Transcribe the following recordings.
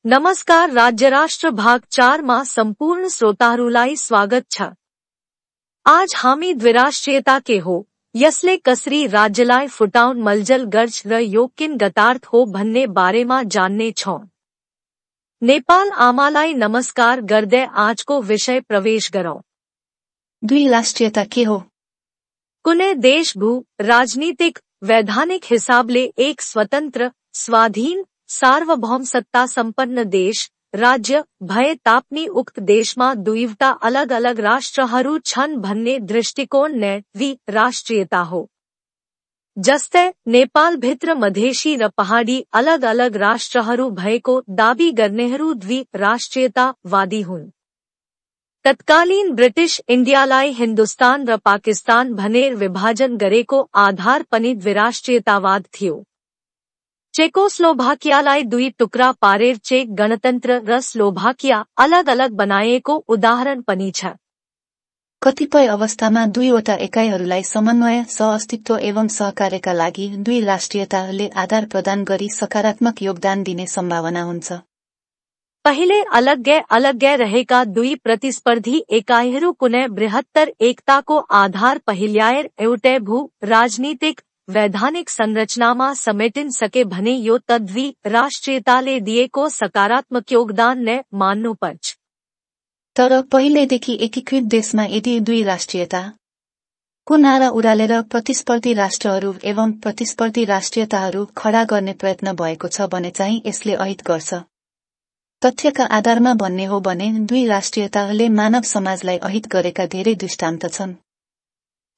नमस्कार राज्यराष्ट्र भाग 4 માં સંપૂર્ણ શ્રોતાહરુलाई स्वागत छ। आज हामी द्विराष्ट्रीयता के हो यसले कसरी राज्यलाई फुटाउन मलजल गर्छ र यो किन गतार्थ हो भन्ने बारेमा जान्ने छौं। नेपाल आमालाई नमस्कार गर्दै आजको विषय प्रवेश गरौं। द्विराष्ट्रीयता के हो? कुनै देश भू राजनीतिक वैधानिक हिसाबले एक स्वतन्त्र स्वाधीन सार्वभौम सत्ता सम्पन्न देश राज्य भए तापनि उक्त देशमा दुईवटा अलग अलग राष्ट्रहरू छन् भन्ने दृष्टिकोण नै द्विराष्ट्रीयता हो। जस्तै नेपाल भित्र मधेसी र पहाडी अलग अलग राष्ट्रहरू भएको दाबी गर्नेहरू द्विराष्ट्रीयतावादी हुन्। तत्कालीन ब्रिटिश इन्डियालाई हिन्दुस्तान र पाकिस्तान भनेर विभाजन गरेको आधार पनि द्विराष्ट्रीयतावाद थियो। चेकोस्लोभाकियालाई दुई टुक्रा पारेर चेक गणतन्त्र र स्लोभाकिया अलग अलग बनाएको उदाहरण पनि छ। कतिपय अवस्थामा दुईवटा एकाइहरूलाई समन्वय सहअस्तित्व एवं सहकार्यका लागि द्विराष्ट्रीयताले आधार प्रदान गरी सकारात्मक योगदान दिने सम्भावना हुन्छ। पहिले अलग्गै रहेका दुई प्रतिस्पर्धी एकाइहरू कुनै बृहत्तर एकताको आधार पहिल्याएर एउटै भू राजनीतिक वैधानिक संरचनामा समेटिन सके भने यो द्विराष्ट्रीयताले दिएको सकारात्मक योगदान नै मान्नुपर्छ। तर पहिलेदेखि एकीकृत देशमा यदि द्विराष्ट्रीयताको नारा उडालेर प्रतिस्पर्धी राष्ट्रहरू एवं प्रतिस्पर्धी राष्ट्रियताहरू खडा गर्ने प्रयत्न भएको छ भने चाहिँ यसले अहित गर्छ। तथ्यका आधारमा भन्ने हो भने द्विराष्ट्रीयताले मानव समाजलाई अहित गरेका धेरै दृष्टान्त छन्।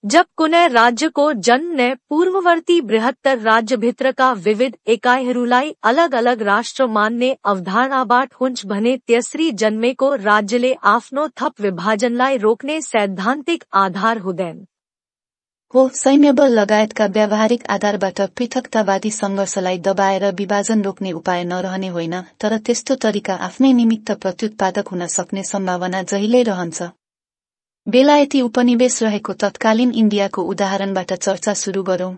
जब कुनै राज्यको जन्म नै पूर्ववर्ती बृहत्तर राज्यभित्रका विविध एकाइहरूलाई अलग अलग राष्ट्र मान्ने अवधारणाबाट हुन्छ भने त्यसरी जन्मेको राज्यले आफ्नो थप विभाजनलाई रोक्ने सैद्धान्तिक आधार हुँदैन। हो सैन्यबल लगायतका व्यावहारिक आधारबाट पृथकतावादी संघर्षलाई दबाएर विभाजन रोक्ने उपाय नरहने होइन, तर त्यस्तो तरिका आफ्नै निमित्त प्रत्युत्पादक हुन सक्ने सम्भावना जहिल्यै रहन्छ। बेलायती उपनिवेश रहेको तत्कालीन इन्डियाको उदाहरणबाट चर्चा सुरु गरौं।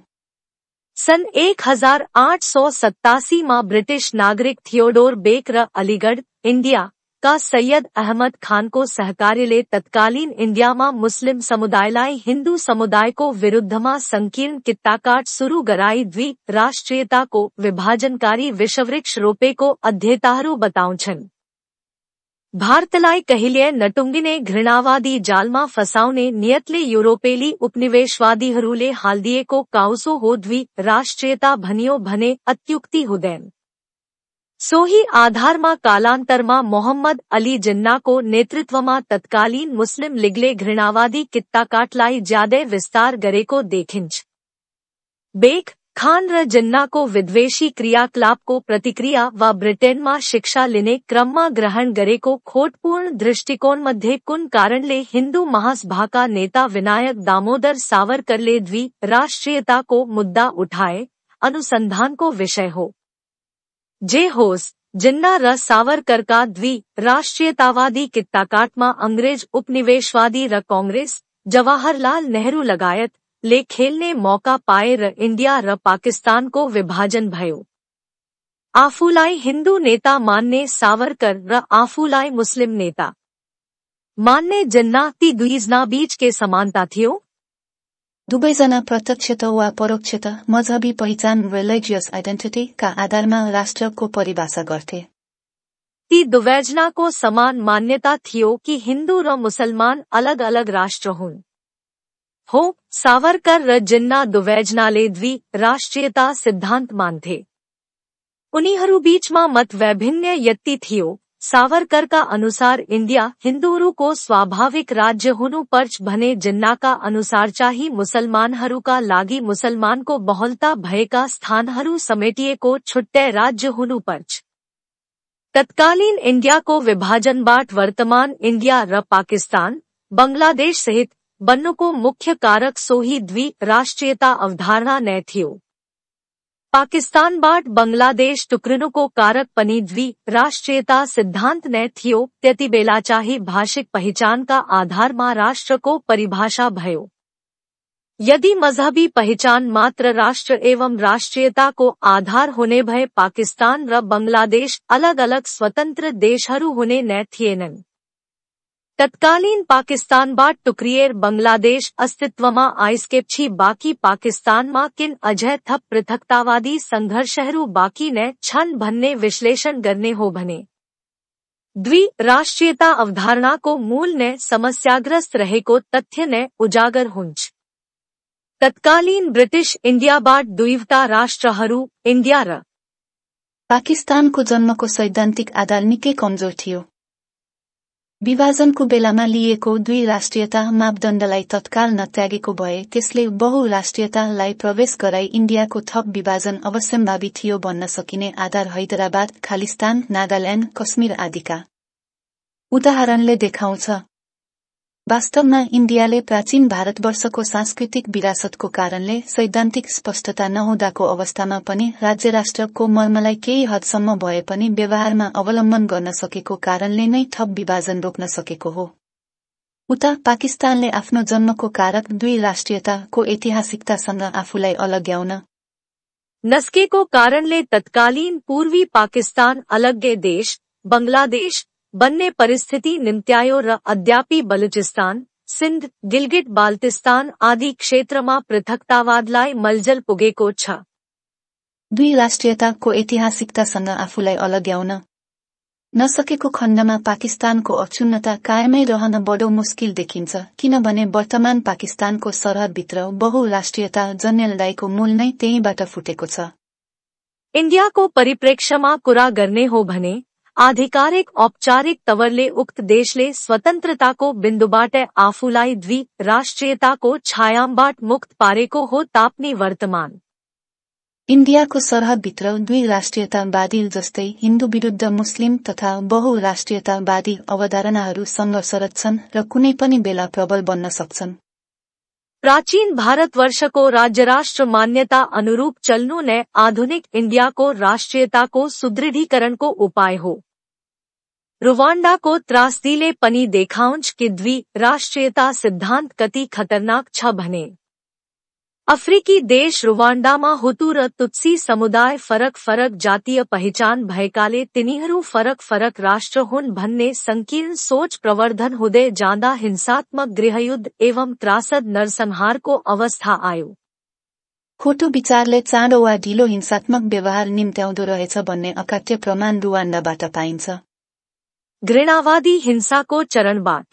सन् 1887 मा ब्रिटिश नागरिक थियोडोर बेक र अलीगढ इन्डिया का सैयद अहमद खानको सहकार्यले तत्कालीन इन्डियामा मुस्लिम समुदायलाई हिन्दू समुदायको विरुद्धमा संकीर्ण कित्ताकाट सुरु गराई द्विराष्ट्रीयताको विभाजनकारी विषवृक्ष रोपेको अध्येताहरू बताउँछन्। भारतलाई कहिल्यै नटुङ्गिने घृणावादी जालमा फसाउने नियतले युरोपेली उपनिवेशवादीहरूले हालिदिएको काउसो हो द्विराष्ट्रीयता भनियो भने अत्युक्ति हुँदैन। सोही आधारमा कालान्तरमा मोहम्मद अली जिन्नाको नेतृत्वमा तत्कालीन मुस्लिम लिगले घृणावादी कित्ताकाटलाई ज्यादै विस्तार गरेको देखिन्छ। बेक खान र जिन्नाको विद्वेषी क्रियाकलापको प्रतिक्रिया वा ब्रिटेनमा शिक्षा लिने क्रममा ग्रहण गरेको खोटपूर्ण दृष्टिकोणमध्ये कुन कारणले हिन्दू महासभाका नेता विनायक दामोदर सावरकरले द्विराष्ट्रीयताको मुद्दा उठाए अनुसन्धानको विषय हो। जे होस्, जिन्ना र सावरकरका द्विराष्ट्रीयतावादी कित्ताकाटमा अंग्रेज उपनिवेशवादी र कांग्रेस जवाहरलाल नेहरू लगायत ले खेल्ने मौका पाए र इन्डिया र पाकिस्तानको विभाजन भयो। आफूलाई हिन्दू नेता मान्ने सावरकर र आफूलाई मुस्लिम नेता मान्ने जिन्ना ती दुईजना बीच के समानता थियो। दुवैजना प्रत्यक्षत वा परोक्षत मजहबी पहिचान रिलिजियस आइडेन्टिटी का आधारमा राष्ट्रको परिभाषा गर्थे। ती दुवैजनाको समान मान्यता थियो कि हिन्दू र मुसलमान अलग अलग राष्ट्र हुन्। हो सावरकर र जिन्ना दुवैजनाले द्विराष्ट्रीयता सिद्धान्त मान्थे। उनीहरू बीचमा मत वैभिन्न यति थियो। सावरकरका अनुसार इन्डिया हिन्दूहरूको स्वाभाविक राज्य हुनुपर्छ भने जिन्नाका अनुसार चाहिँ मुसलमानहरूका लागि मुसलमानको बहुलता भएका स्थानहरू समेटिएको छुट्टै राज्य हुनुपर्छ। तत्कालीन इन्डियाको विभाजनबाट वर्तमान इन्डिया र पाकिस्तान बंगलादेश सहित बन्नुको मुख्य कारक सोही द्विराष्ट्रीयता अवधारणा नै थियो। पाकिस्तानबाट बंगलादेश टुक्रिनुको कारक पनि द्विराष्ट्रीयता सिद्धान्त नै थियो। त्यतिबेला चाहिँ भाषिक पहिचानका आधारमा राष्ट्रको परिभाषा भयो। यदि मजहबी पहचान मात्र राष्ट्र एवं राष्ट्रीयता को आधार होने भए पाकिस्तान र बंगलादेश अलग अलग स्वतन्त्र देशहरू हुने नै थिएनन्। तत्कालीन पाकिस्तानबाट टुक्रिएर बंगलादेश अस्तित्वमा आइसकेपछि बाँकी पाकिस्तानमा किन अझै थप पृथकतावादी संघर्षहरू बाँकी नै छन् भन्ने विश्लेषण गर्ने हो भने द्वि-राष्ट्रियता अवधारणाको मूल नै समस्याग्रस्त रहेको तथ्य नै उजागर हुन्छ। तत्कालीन ब्रिटिश इन्डियाबाट दुईवटा राष्ट्रहरू इन्डिया र पाकिस्तानको जन्मको सैद्धान्तिक आधार निकै कमजोर थियो। विभाजनको बेलामा लिएको द्वि-राष्ट्रियता मापदण्डलाई तत्काल नत्यागेको भए त्यसले बहुराष्ट्रियतालाई प्रवेश गराई इन्डियाको थप विभाजन अवश्यम्भावी थियो भन्न सकिने आधार हैदराबाद, खालिस्तान, नागाल्यान्ड, कश्मीर आदिका उदाहरणले देखाउँछ। वास्तवमा इन्डियाले प्राचीन भारतवर्षको सांस्कृतिक विरासतको कारणले सैद्धान्तिक स्पष्टता नहुँदाको अवस्थामा पनि राज्य-राष्ट्रको मर्मलाई केही हदसम्म भए पनि व्यवहारमा अवलम्बन गर्न सकेको कारणले नै थप विभाजन रोक्न सकेको हो। उता पाकिस्तानले आफ्नो जन्मको कारक द्वि-राष्ट्रियताको ऐतिहासिकतासँग आफूलाई अलग्याउन नसकेको कारणले तत्कालीन पूर्वी पाकिस्तान अलग्गै देश बंगलादेश बन्ने परिस्थिति निम्त्यायो र अद्यापि बलुचिस्तान, सिन्ध, गिलगिट बाल्तिस्तान आदि क्षेत्रमा पृथकतावादलाई मलजल पुगेको छ। द्वि-राष्ट्रियताको ऐतिहासिकतासँग आफूलाई अलग्याउन नसकेको खण्डमा पाकिस्तानको अक्षुण्णता कायमै रहन बडो मुस्किल देखिन्छ, किनभने वर्तमान पाकिस्तानको सरहदभित्र बहुराष्ट्रियता जन्यलदायको मूल नै त्यहीबाट फुटेको छ। इन्डियाको परिप्रेक्ष्यमा कुरा गर्ने हो भने आधिकारिक औपचारिक तवरले उक्त देशले स्वतन्त्रताको बिन्दुबाट आफूलाई द्वि-राष्ट्रियताको छायाबाट मुक्त पारेको हो तापनि वर्तमान इन्डियाको सरहदभित्र द्वि-राष्ट्रियतावादी जस्तै हिन्दू विरुद्ध मुस्लिम तथा बहुराष्ट्रियतावादी अवधारणाहरू सङ्घर्षरत छन् र कुनै पनि बेला प्रबल बन्न सक्छन्। प्राचीन भारतवर्षको राज्यराष्ट्र मान्यता अनुरूप चल्नु नै आधुनिक इन्डियाको राष्ट्रियताको सुदृढीकरणको उपाय हो। रुवान्डाको त्रासदीले पनि देखाउँछ कि द्वि-राष्ट्रियता सिद्धान्त कति खतरनाक छ भने। अफ्रिकी देश रुवान्डामा हुतु र तुत्सी समुदाय फरक जातीय पहिचान भएकाले तिनीहरू फरक राष्ट्र हुन् भन्ने संकीर्ण सोच प्रवर्धन हुँदै जाँदा हिंसात्मक गृहयुद्ध एवं त्रासद नरसंहारको अवस्था आयो। खोटो विचारले चाँडो वा ढिलो हिंसात्मक व्यवहार निम्त्याउँदो रहेछ भन्ने अकाट्य प्रमाण रुवान्डाबाट पाइन्छ। घृणावादी हिंसाको चरणबाट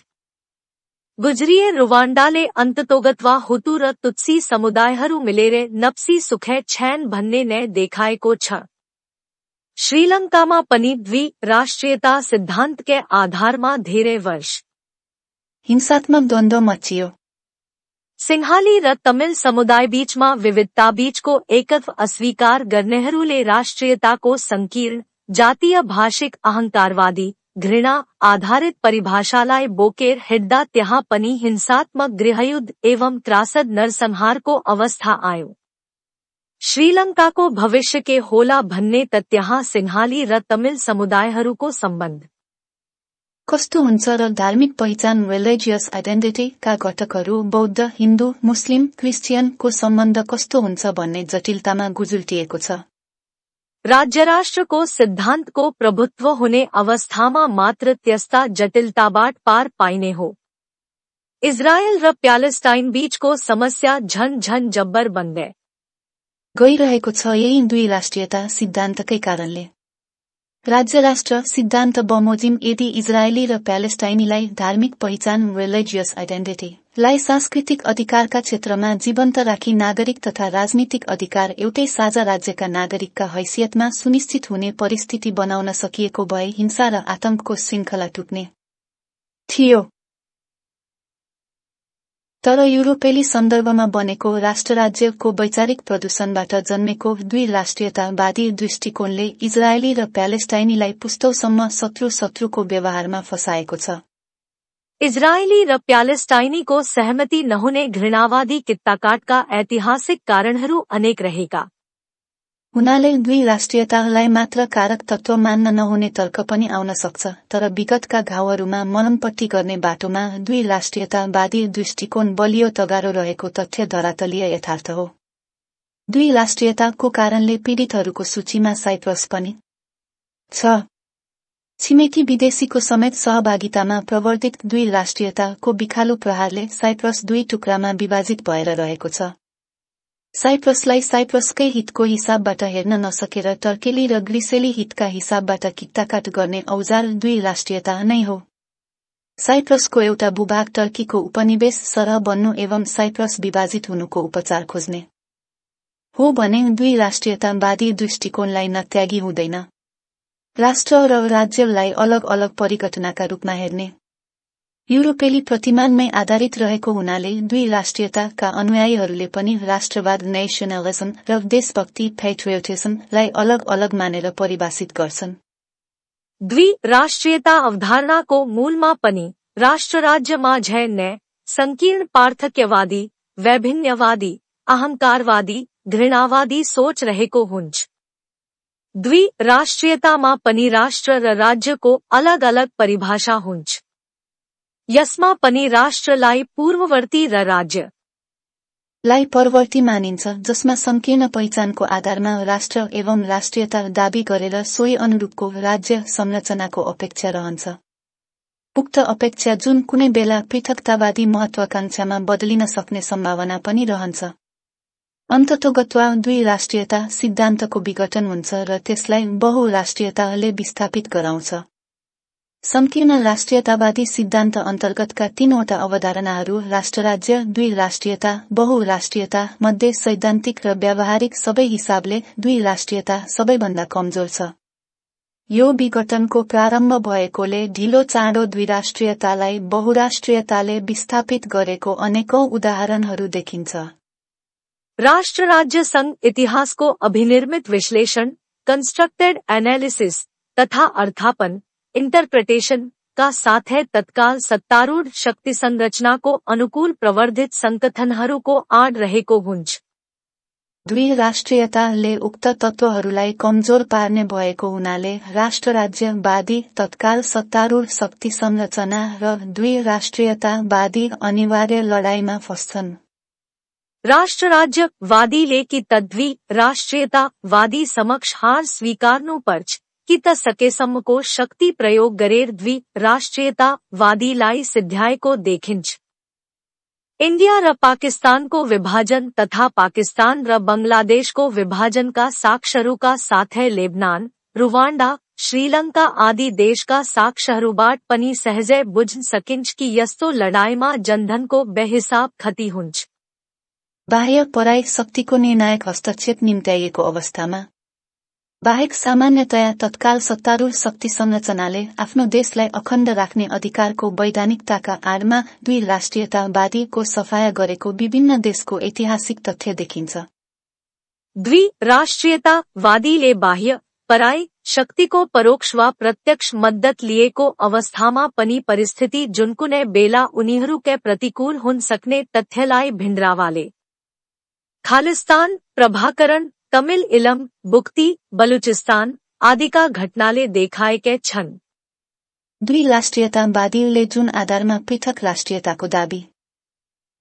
गुजरिए रुवान्डाले अन्ततोगत्वा हुतु र तुत्सी समुदायहरू मिलेर नप्सी सुखै छैन भन्ने नै देखाएको छ। श्रीलङ्कामा पनि द्वि-राष्ट्रियता सिद्धान्तकै आधारमा धेरै वर्ष हिंसात्मक द्वन्द्व मचियो। सिंहाली र तमिल समुदायबीचमा विविधताबीचको एकत्व अस्वीकार गर्नेहरूले राष्ट्रियताको संकीर्ण जातीय भाषिक अहंकारवादी घृणा आधारित परिभाषालाई बोकेर हिड्दा त्यहाँ पनि हिंसात्मक गृहयुद्ध एवं त्रासद नरसंहारको अवस्था आयो। श्रीलङ्काको भविष्य के होला भन्ने त त्यहाँ सिंहाली र तमिल समुदायहरूको सम्बन्ध कस्तो हुन्छ र धार्मिक पहिचान रिलिजियस आइडेन्टिटी का घटकहरू बौद्ध, हिन्दू, मुस्लिम, क्रिस्चियनको सम्बन्ध कस्तो हुन्छ भन्ने जटिलतामा गुजुल्टिएको छ। राज्यराष्ट्रको सिद्धान्तको प्रभुत्व हुने अवस्थामा मात्र त्यस्ता जटिलताबाट पार पाइने हो। इजरायल र प्यालेस्टाइन बीचको समस्या झन जब्बर बन्दै गइरहेको छ यही द्वि-राष्ट्रियता सिद्धान्तकै कारणले। राज्य-राष्ट्र सिद्धान्त बमोजिम यदि इजरायली र प्यालेस्टाइनीलाई धार्मिक पहिचान रिलिजियस आइडेन्टिटीलाई सांस्कृतिक अधिकारका क्षेत्रमा जीवन्त राखी नागरिक तथा राजनीतिक अधिकार एउटै साझा राज्यका नागरिकका हैसियतमा सुनिश्चित हुने परिस्थिति बनाउन सकिएको भए हिंसा र आतंकको श्रृङ्खला टुट्ने थियो। तर युरोपेली सन्दर्भमा बनेको राष्ट्र-राज्यको वैचारिक प्रदूषणबाट जन्मेको द्वि-राष्ट्रियतावादी दृष्टिकोणले इजरायली र प्यालेस्टाइनीलाई पुस्तौसम्म शत्रुको व्यवहारमा फसाएको छ। इजरायली र प्यालेस्टाइनीको सहमति नहुने घृणावादी कित्ताकाटका ऐतिहासिक कारणहरू अनेक रहेका हुनाले दुई राष्ट्रियतालाई मात्र कारक तत्त्व मान्न नहुने तर्क पनि आउन सक्छ, तर विगतका घाउहरूमा मलमपट्टी गर्ने बाटोमा दुई राष्ट्रियतावादी दृष्टिकोण बलियो तगारो रहेको तथ्य धरातलीय यथार्थ हो। दुई राष्ट्रियताको कारणले पीडितहरूको सूचीमा साइप्रस पनि छ। छिमेकी विदेशीको समेत सहभागितामा प्रवर्तित दुई राष्ट्रियताको विखालु प्रहारले साइप्रस दुई टुक्रामा विभाजित भएर रहेको छ। साइप्रसलाई साइप्रसकै हितको हिसाबबाट हेर्न नसकेर टर्केली र ग्रिसेली हितका हिसाबबाट किट्टाकाट गर्ने औजार दुई राष्ट्रियता नै हो। साइप्रसको एउटा भूभाग टर्कीको उपनिवेश सरह बन्नु एवं साइप्रस विभाजित हुनुको उपचार खोज्ने हो भने दुई राष्ट्रियतावादी दृष्टिकोणलाई नत्यागी हुँदैन। राष्ट्र र राज्यलाई अलग अलग परिघटनाका रूपमा हेर्ने युरोपेली प्रतिमानमै आधारित रहेको हुनाले दुई राष्ट्रियताका अनुयायीहरूले पनि राष्ट्रवाद नेशनलिज्म र देशभक्ति पैट्रियोटिज्मलाई अलग अलग मानेर परिभाषित गर्छन्। द्वि राष्ट्रियता अवधारणाको मूलमा पनि राष्ट्र राज्य माझ नै संकीर्ण पार्थक्यवादी, वैभिन्यवादी, अहंकारवादी, घृणावादी सोच रहेको हुन्छ। द्वि राष्ट्रियतामा पनि राष्ट्र र राज्यको अलग अलग परिभाषा हुन्छ। यसमा पनि राष्ट्रलाई पूर्ववर्ती र राज्यलाई परवर्ती मानिन्छ, जसमा संकीर्ण पहिचानको आधारमा राष्ट्र एवं राष्ट्रियता दाबी गरेर सोही अनुरूपको राज्य संरचनाको अपेक्षा रहन्छ। उक्त अपेक्षा जुन कुनै बेला पृथकतावादी महत्वाकांक्षामा बदलिन सक्ने सम्भावना पनि रहन्छ। अन्ततोगत्वा दुई राष्ट्रियता सिद्धान्तको विघटन हुन्छ र त्यसलाई बहुराष्ट्रियताले विस्थापित गराउँछ। संकीर्ण राष्ट्रियतावादी सिद्धान्त अन्तर्गतका तीनवटा अवधारणाहरू राष्ट्रराज्य, दुई राष्ट्रियता, बहुराष्ट्रियता मध्ये सैद्धान्तिक र व्यावहारिक सबै हिसाबले दुई राष्ट्रियता सबैभन्दा कमजोर छ। यो विघटनको प्रारम्भ भएकोले ढिलो चाँडो द्विराष्ट्रियतालाई बहुराष्ट्रियताले विस्थापित गरेको अनेकौं उदाहरणहरू देखिन्छ। राष्ट्र राज्य संघ इतिहासको अभिनिर्मित विश्लेषण, कंस्ट्रक्टेड एनालिसिस तथा अर्थापन इंटरप्रिटेशन का साथै तत्काल सत्तारूढ़ शक्ति संरचनाको अनुकूल प्रवर्धित संकथनहरूको आड रहेको हुन्छ। दुई राष्ट्रियताले उक्त तत्त्वहरूलाई कमजोर पार्ने भएको हुनाले राष्ट्र राज्यवादी तत्काल सत्तारूढ़ शक्ति संरचना र दुई राष्ट्रियतावादी अनिवार्य लडाईँमा फस्छन्। राष्ट्र राज्यवादीले कि त द्वि राष्ट्रियतावादी समक्ष हार स्वीकार्नु पर्छ कि त सकेसम्मको शक्ति प्रयोग गरेर द्वि राष्ट्रियतावादीलाई सिद्ध्याएको देखिन्छ। इन्डिया र पाकिस्तानको विभाजन तथा पाकिस्तान र बंगलादेशको विभाजनका साक्ष्यहरूका साथै लेबनान, रुवान्डा, श्रीलङ्का आदि देशका साक्ष्यहरूबाट पनि सहजै बुझ्न सकिन्छ कि यस्तो लडाईँमा जनधनको बेहिसाब क्षति हुन्छ। बाह्य पराई शक्तिको निर्णायक हस्तक्षेप निम्त्याइएको अवस्थामा बाहेक सामान्यतया तत्काल सत्तारूढ़ शक्ति संरचनाले आफ्नो देशलाई अखण्ड राख्ने अधिकारको वैधानिकताका आडमा दुई राष्ट्रियतावादीको सफाया गरेको विभिन्न देशको ऐतिहासिक तथ्य देखिन्छ। द्वि राष्ट्रियतावादीले बाह्य पराई शक्तिको परोक्ष वा प्रत्यक्ष मद्दत लिएको अवस्थामा पनि परिस्थिति जुनकुनै बेला उनीहरूकै प्रतिकूल हुन सक्ने तथ्यलाई भिन्द्रावाले खालिस्तान, प्रभाकरण, तमिल इलम, बुक्ती, बलुचिस्तान आदिका घटनाले देखाएका छन्। दुई राष्ट्रियतावादीले जुन आधारमा पृथक राष्ट्रियताको दाबी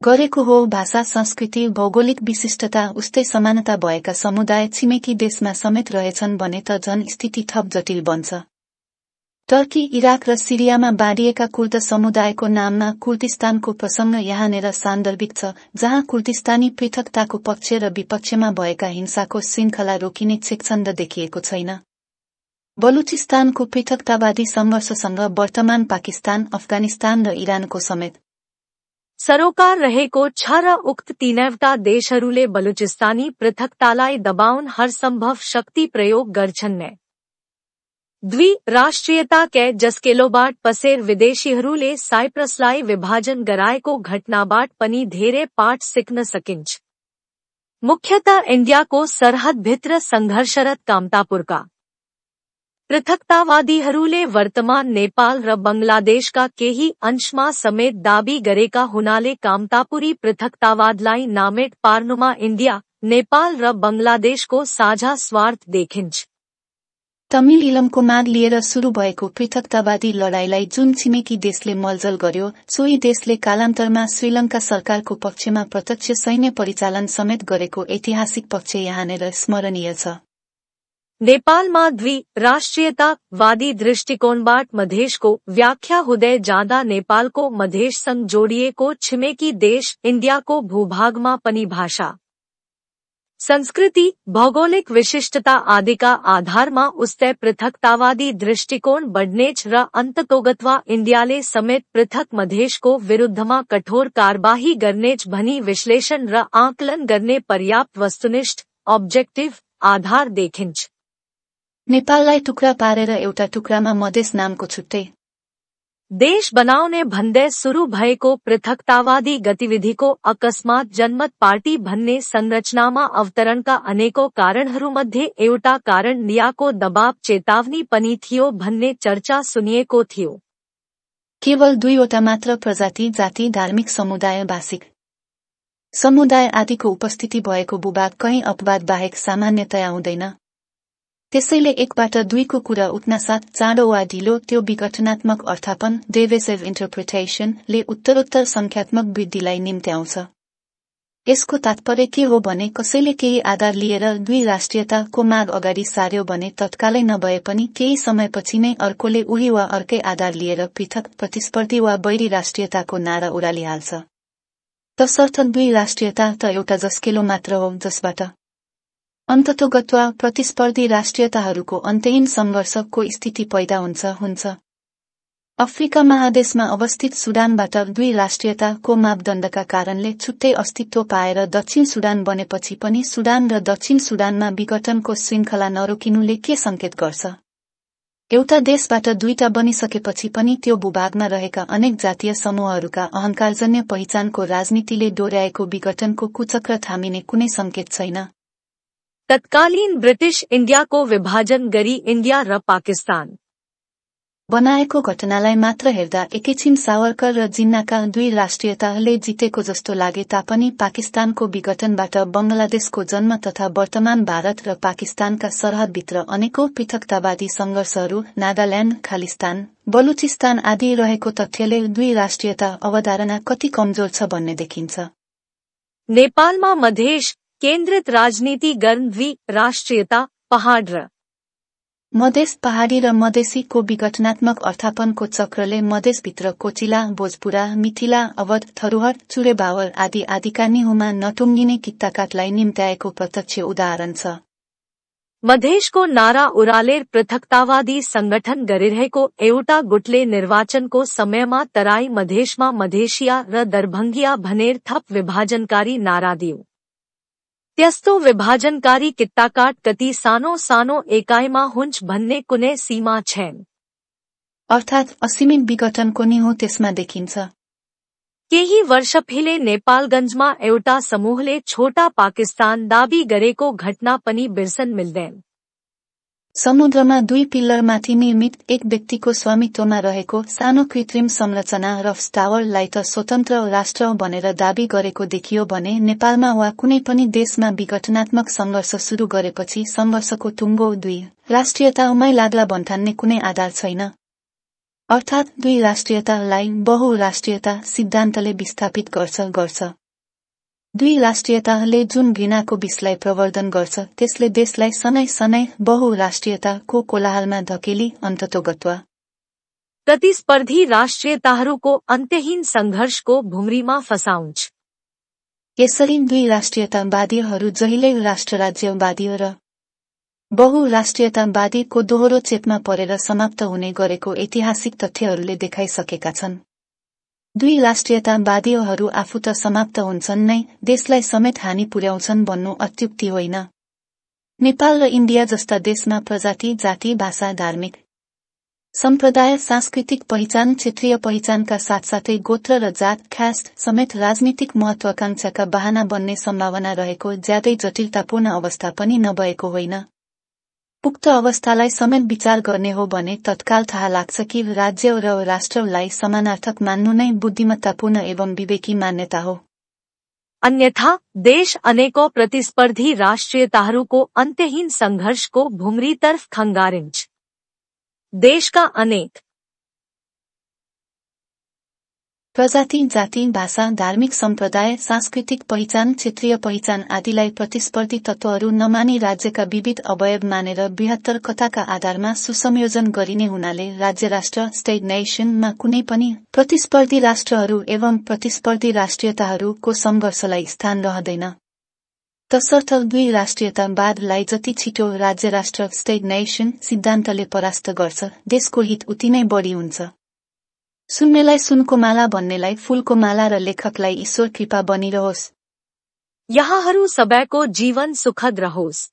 गरेको हो, भाषा, संस्कृति, भौगोलिक विशिष्टता, उस्तै समानता भएका समुदाय छिमेकी देशमा समेत रहेछन् भने त झन स्थिति थप जटिल बन्छ। टर्की, इराक र सिरियामा बाँडिएका कुर्द समुदायको नाममा कुर्दिस्तानको प्रसंग यहाँनेर सान्दर्भिक छ, जहाँ कुर्दिस्तानी पृथकताको पक्ष र विपक्षमा भएका हिंसाको श्रृङ्खला रोकिने छेकछन्द देखिएको छैन। बलुचिस्तानको पृथकतावादी संघर्षसँग वर्तमान पाकिस्तान, अफगानिस्तान र इरानको समेत सरोकार रहेको छ र उक्त तीनैवटा देशहरूले बलुचिस्तानी पृथकतालाई दबाउन हरसम्भव शक्ति प्रयोग गर्छन् नै। द्वि राष्ट्रियताकै जस्केलोबाट पसेर विदेशीहरूले साइप्रसलाई विभाजन गराएको घटनाबाट पनि धेरै पाठ सिक्न सकिन्छ। मुख्यतः इन्डियाको सरहदभित्र संघर्षरत कामतापुरका पृथकतावादीहरूले वर्तमान नेपाल र बंगलादेशका केही अंशमा समेत दाबी गरेका हुनाले कामतापुरी पृथकतावादलाई नामेट पार्नुमा इन्डिया नेपाल र बंगलादेशको साझा स्वार्थ देखिन्छ। तमिल इलमको माग लिएर सुरु भएको पृथकतावादी लडाईँलाई जुन छिमेकी देशले मलजल गर्यो, सोही देशले कालान्तरमा श्रीलङ्का सरकारको पक्षमा प्रत्यक्ष सैन्य परिचालन समेत गरेको ऐतिहासिक पक्ष यहाँनेर स्मरणीय छ। नेपालमा द्वि-राष्ट्रियतावादी दृष्टिकोणबाट मधेसको व्याख्या हुँदै जाँदा नेपालको मधेससँग जोडिएको छिमेकी देश इन्डियाको भूभागमा पनि भाषा, संस्कृति, भौगोलिक विशिष्टता आदिका आधारमा उस्तै पृथकतावादी दृष्टिकोण बढ्नेछ र अन्ततोगत्वा इन्डियाले समेत पृथक मधेसको विरुद्धमा कठोर कारबाही गर्नेछ भनी विश्लेषण र आकलन गर्ने पर्याप्त वस्तुनिष्ठ अब्जेक्टिभ आधार देखिन्छ। नेपाललाई टुक्रा पारेर एउटा टुक्रामा मधेस नामको छुट्टै देश बनाउने भन्दै सुरु भएको पृथकतावादी गतिविधिको अकस्मात जनमत पार्टी भन्ने संरचनामा अवतरणका अनेकौं कारणहरूमध्ये एउटा कारण नियाको दबाव चेतावनी पनि थियो भन्ने चर्चा सुनिएको थियो। केवल 2वटा मात्र प्रजाति, जाति, धार्मिक समुदाय, भाषिक समुदाय आदिको उपस्थिति भएको भूभाग कहीँ अपवाद बाहेक सामान्यतया हुँदैन। त्यसैले 1बाट 2को कुरा उठ्नासाथ चाँडो वा ढिलो त्यो विघटनात्मक अर्थापन डेरिभेटिभ इन्टरप्रिटेसन ले उत्तरोत्तर संख्यात्मक वृद्धिलाई निम्त्याउँछ। यसको तात्पर्य के हो भने कसैले केही आधार लिएर द्विराष्ट्रियताको माग अगाडि सार्यो भने तत्कालै नभए पनि केही समयपछि नै अर्कोले उही वा अर्कै आधार लिएर पृथक, प्रतिस्पर्धी वा वैरी राष्ट्रियताको नारा उरालिहाल्छ। तसर्थ द्विराष्ट्रियता त एउटा जस्केलो मात्र हो जसबाट अन्ततोगत्वा प्रतिस्पर्धी राष्ट्रियताहरूको अन्तहीन संघर्षको स्थिति पैदा हुन्छ। अफ्रिका महादेशमा अवस्थित सुडानबाट द्विराष्ट्रियताको मापदण्डका कारणले छुट्टै अस्तित्व पाएर दक्षिण सुडान बनेपछि पनि सुडान र दक्षिण सुडानमा विघटनको श्रृङ्खला नरोकिनुले के संकेत गर्छ? एउटा देशबाट 2टा बनिसकेपछि पनि त्यो भूभागमा रहेका अनेक जातीय समूहहरूका अहङ्कारजन्य पहिचानको राजनीतिले डोर्याएको विघटनको कुचक्र थामिने कुनै संकेत छैन। तत्कालीन ब्रिटिश इन्डियाको विभाजन गरी इन्डिया र पाकिस्तान बनाएको घटनालाई मात्र हेर्दा एकैछिन सावरकर र जिन्नाका द्विराष्ट्रियताले जितेको जस्तो लागे तापनि पाकिस्तानको विघटनबाट बंगलादेशको जन्म तथा वर्तमान भारत र पाकिस्तानका सरहदभित्र अनेकौं पृथकतावादी संघर्षहरू, नागाल्याण्ड, खालिस्तान, बलुचिस्तान आदि रहेको तथ्यले द्विराष्ट्रियता अवधारणा कति कमजोर छ भन्ने देखिन्छ। नेपालमा मधेस केन्द्रित राजनीति गर्न द्विराष्ट्रियता, पहाड र मधेस, पहाडी र मधेसीको विघटनात्मक अर्थापनको चक्रले मधेसभित्र कोचिला, भोजपुरा, मिथिला, अवध, थरुहर, चुरेबावर आदि आदिका निहुमा नटुङ्गिने कित्ताकाटलाई निम्त्याएको प्रत्यक्ष उदाहरण छ। मधेसको नारा उरालेर पृथकतावादी संगठन गरिरहेको एउटा गुटले निर्वाचनको समयमा तराई मधेसमा मधेसिया र दरभङ्गिया भनेर थप विभाजनकारी नारा दियो। त्यस्तो विभाजनकारी कित्ताकाट कति सानो सानो एकाइमा हुन्छ भन्ने कुनै सीमा छैन। अर्थात् असीमित विघटनको निहुँ त्यसमा देखिन्छ। केही वर्ष पहिले नेपालगञ्जमा एउटा समूहले छोटा पाकिस्तान दाबी गरेको घटना पनि बिर्सन मिल्दैन। समुद्रमा 2 पिल्लरमाथि निर्मित एक व्यक्तिको स्वामित्वमा रहेको सानो कृत्रिम संरचना रफ्स टावरलाई त स्वतन्त्र राष्ट्र भनेर दाबी गरेको देखियो भने नेपालमा वा कुनै पनि देशमा विघटनात्मक संघर्ष सुरु गरेपछि संघर्षको टुङ्गो द्विराष्ट्रियतामै लाग्ला भन्ठान्ने कुनै आधार छैन। अर्थात् द्विराष्ट्रियतालाई बहुराष्ट्रियता सिद्धान्तले विस्थापित गर्छ। द्विराष्ट्रियताले जुन घृणाको विषलाई प्रवर्धन गर्छ त्यसले देशलाई सनै बहुराष्ट्रियताको कोलाहलमा धकेली अन्ततोगत्वा प्रतिस्पर्धी राष्ट्रियताहरूको अन्त्यहीन संघर्षको भुम्रीमा फसाउँछ। यसरी द्विराष्ट्रियतावादीहरू जहिल्यै राष्ट्रराज्यवादी र बहुराष्ट्रियतावादीको दोहोरो चेपमा परेर समाप्त हुने गरेको ऐतिहासिक तथ्यहरूले देखाइसकेका छन्। द्विराष्ट्रियतावादीहरू आफू त समाप्त हुन्छन् नै, देशलाई समेत हानि पुर्याउँछन् भन्नु अत्युक्ति होइन। नेपाल र इन्डिया जस्ता देशमा प्रजाति, जाति, भाषा, धार्मिक सम्प्रदाय, सांस्कृतिक पहिचान, क्षेत्रीय पहिचानका साथसाथै गोत्र र जात, ख्यास्ट समेत राजनीतिक महत्वाकांक्षाका बहाना बन्ने सम्भावना रहेको ज्यादै जटिलतापूर्ण अवस्था पनि नभएको होइन। उक्त अवस्थालाई समेत विचार गर्ने हो भने तत्काल थाहा लाग्छ कि राज्य र राष्ट्रलाई समानार्थक मान्नु नै बुद्धिमत्तापूर्ण एवं विवेकी मान्यता हो। अन्यथा देश अनेकों प्रतिस्पर्धी राष्ट्रीयताहरू अंत्यहीन संघर्ष को भुमरी तरफ खंगारिन्छ। देश का अनेक प्रजाति, जाति, भाषा, धार्मिक सम्प्रदाय, सांस्कृतिक पहिचान, क्षेत्रीय पहिचान आदिलाई प्रतिस्पर्धी तत्त्वहरू नमानी राज्यका विविध अवयव मानेर बृहत्तरकताका आधारमा सुसंयोजन गरिने हुनाले राज्य राष्ट्र स्टेट नेशनमा कुनै पनि प्रतिस्पर्धी राष्ट्रहरू एवं प्रतिस्पर्धी राष्ट्रियताहरूको संघर्षलाई स्थान रहँदैन। तसर्थ दुई राष्ट्रियतावादलाई जति छिटो राज्य राष्ट्र स्टेट नेशन सिद्धान्तले परास्त गर्छ, देशको हित उति नै बढी हुन्छ। सुन्नेलाई सुनको माला भन्नेलाई फूलको माला र लेखकलाई ईश्वर कृपा बनिरहोस्। यहाँहरू सबैको जीवन सुखद रहोस्।